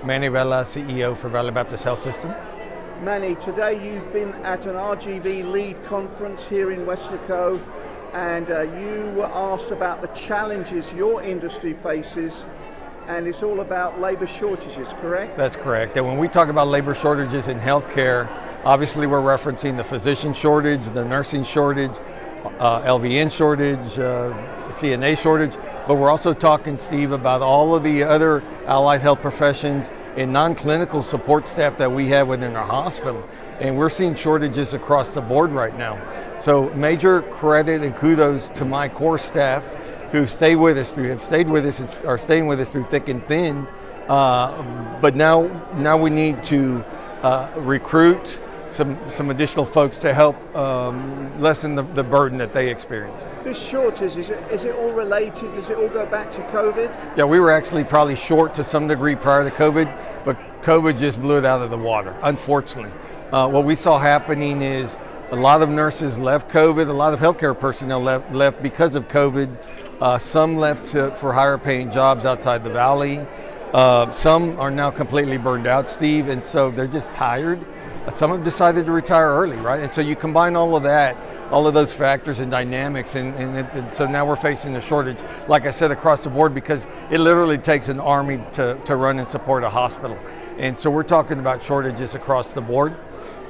Manny Vela, CEO for Valley Baptist Health System. Manny, today you've been at an RGV LEAD conference here in Weslaco, and you were asked about the challenges your industry faces, and it's all about labor shortages, correct? That's correct. And when we talk about labor shortages in healthcare, obviously we're referencing the physician shortage, the nursing shortage, LVN shortage, CNA shortage, but we're also talking, Steve, about all of the other allied health professions and non-clinical support staff that we have within our hospital. And we're seeing shortages across the board right now. So major credit and kudos to my core staff who have stayed with us and are staying with us through thick and thin. But now we need to recruit some additional folks to help lessen the burden that they experience. This shortage, is it all related? Does it all go back to COVID? Yeah, we were actually probably short to some degree prior to COVID, but COVID just blew it out of the water, unfortunately. What we saw happening is a lot of nurses left COVID, a lot of healthcare personnel left because of COVID. Some left for higher paying jobs outside the valley. Some are now completely burned out, Steve, and so they're just tired. Some have decided to retire early, right? And so you combine all of that, all of those factors and dynamics, and so now we're facing a shortage, like I said, across the board, because it literally takes an army to run and support a hospital. And so we're talking about shortages across the board.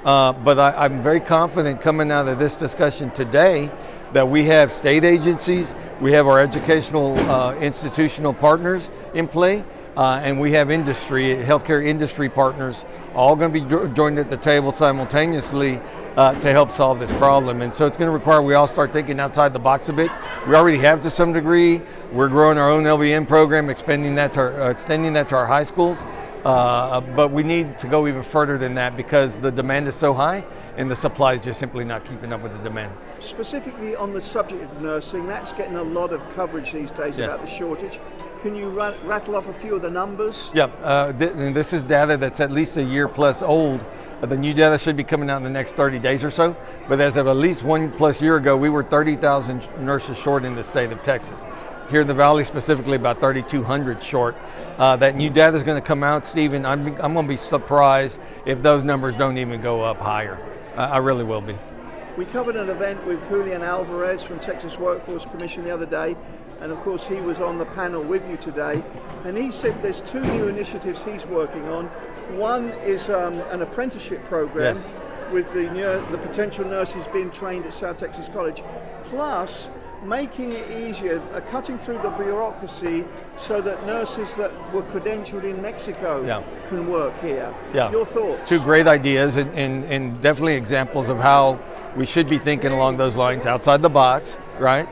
But I'm very confident coming out of this discussion today that we have state agencies, we have our educational institutional partners in play, and we have healthcare industry partners, all going to be joined at the table simultaneously to help solve this problem. And so it's going to require we all start thinking outside the box a bit. We already have to some degree. We're growing our own LVN program, extending that to our high schools. But we need to go even further than that because the demand is so high and the supply is just simply not keeping up with the demand. Specifically on the subject of nursing, that's getting a lot of coverage these days. Yes. About the shortage. Can you rattle off a few of the numbers? Yeah, this is data that's at least a year plus old. The new data should be coming out in the next 30 days or so. But as of at least 1+ year ago, we were 30,000 nurses short in the state of Texas. Here in the Valley, specifically about 3,200 short. That new data is going to come out, Stephen. I'm going to be surprised if those numbers don't even go up higher. I really will be. We covered an event with Julian Alvarez from Texas Workforce Commission the other day, and of course he was on the panel with you today, and he said there's two new initiatives he's working on. One is an apprenticeship program. Yes. With the potential nurses being trained at South Texas College, plus making it easier, cutting through the bureaucracy so that nurses that were credentialed in Mexico can work here. Yeah. Your thoughts? Two great ideas and definitely examples of how we should be thinking along those lines outside the box, right?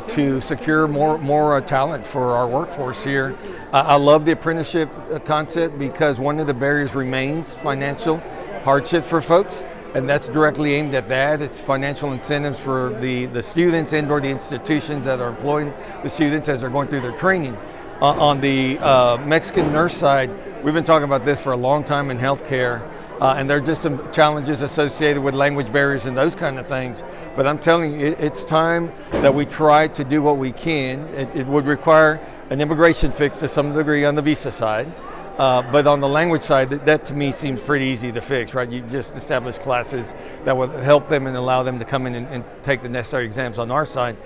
To secure more talent for our workforce here. I love the apprenticeship concept because one of the barriers remains financial hardship for folks. And that's directly aimed at that. It's financial incentives for the students and or the institutions that are employing the students as they're going through their training. On the Mexican nurse side, we've been talking about this for a long time in healthcare, and there are just some challenges associated with language barriers and those kind of things. But I'm telling you, it's time that we try to do what we can. It would require an immigration fix to some degree on the visa side. But on the language side, that to me seems pretty easy to fix, right? You just establish classes that will help them and allow them to come in and take the necessary exams on our side,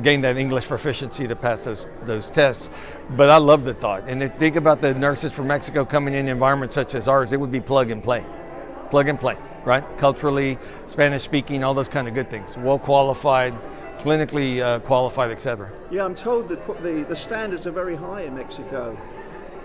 gain that English proficiency to pass those tests. But I love the thought. And think about the nurses from Mexico coming in environments such as ours, it would be plug and play, right? Culturally, Spanish speaking, all those kind of good things. Well qualified, clinically qualified, etc. Yeah, I'm told that the standards are very high in Mexico.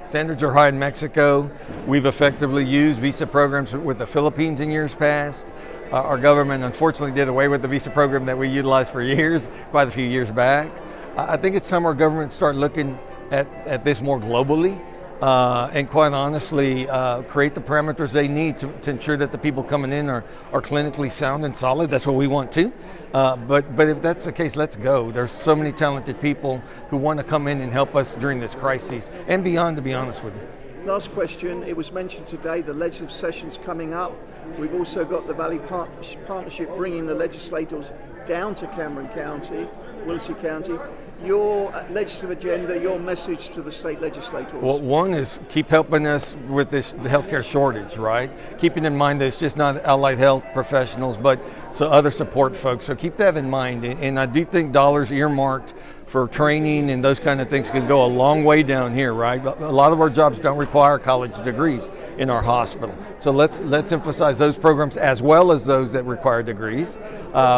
Standards are high in Mexico. We've effectively used visa programs with the Philippines in years past. Our government unfortunately did away with the visa program that we utilized for years, quite a few years back. I think it's time our government start looking at this more globally and quite honestly create the parameters they need to ensure that the people coming in are clinically sound and solid. That's what we want to. But if that's the case, let's go. There's so many talented people who want to come in and help us during this crisis and beyond, to be honest with you. Last question. It was mentioned today the legislative session's coming up. We've also got the Valley Partnership bringing the legislators down to Cameron County, Willoughby County. your legislative agenda, your message to the state legislators? Well, one is keep helping us with this the healthcare shortage, right? Keeping in mind that it's just not allied health professionals, but so other support folks. So keep that in mind. And I do think dollars earmarked for training and those kind of things can go a long way down here, right? A lot of our jobs don't require college degrees in our hospital. So let's emphasize those programs as well as those that require degrees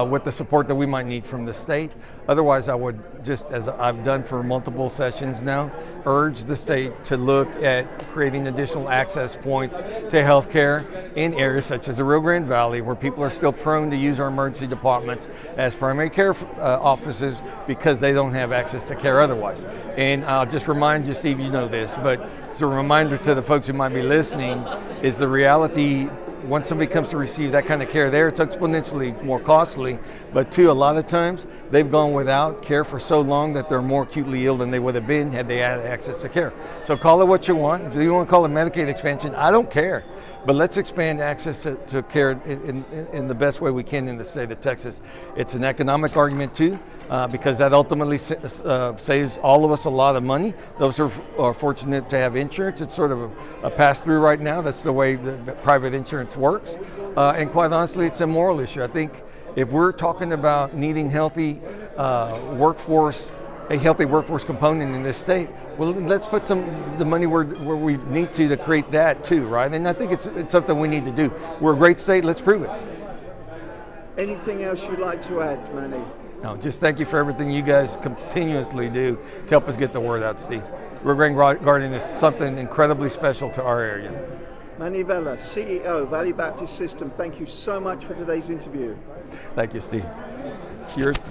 with the support that we might need from the state. Otherwise, I would just, as I've done for multiple sessions now, urge the state to look at creating additional access points to healthcare in areas such as the Rio Grande Valley, where people are still prone to use our emergency departments as primary care offices because they don't have access to care otherwise. And I'll just remind you, Steve, you know this, but it's a reminder to the folks who might be listening, is the reality once somebody comes to receive that kind of care there, it's exponentially more costly. But two, a lot of times they've gone without care for so long that they're more acutely ill than they would have been had they had access to care. So call it what you want. If you want to call it Medicaid expansion, I don't care. But let's expand access to care in the best way we can in the state of Texas. It's an economic argument too, because that ultimately saves all of us a lot of money. Those who are fortunate to have insurance, it's sort of a pass-through right now. That's the way that private insurance works. And quite honestly, it's a moral issue. I think if we're talking about needing healthy workforce component in this state, well, let's put the money where we need to create that too, right? And I think it's something we need to do. We're a great state, let's prove it. Anything else you'd like to add, Manny? No, just thank you for everything you guys continuously do to help us get the word out, Steve. Rio Grande Garden is something incredibly special to our area. Manny Vela, CEO, Valley Baptist System, thank you so much for today's interview. Thank you, Steve.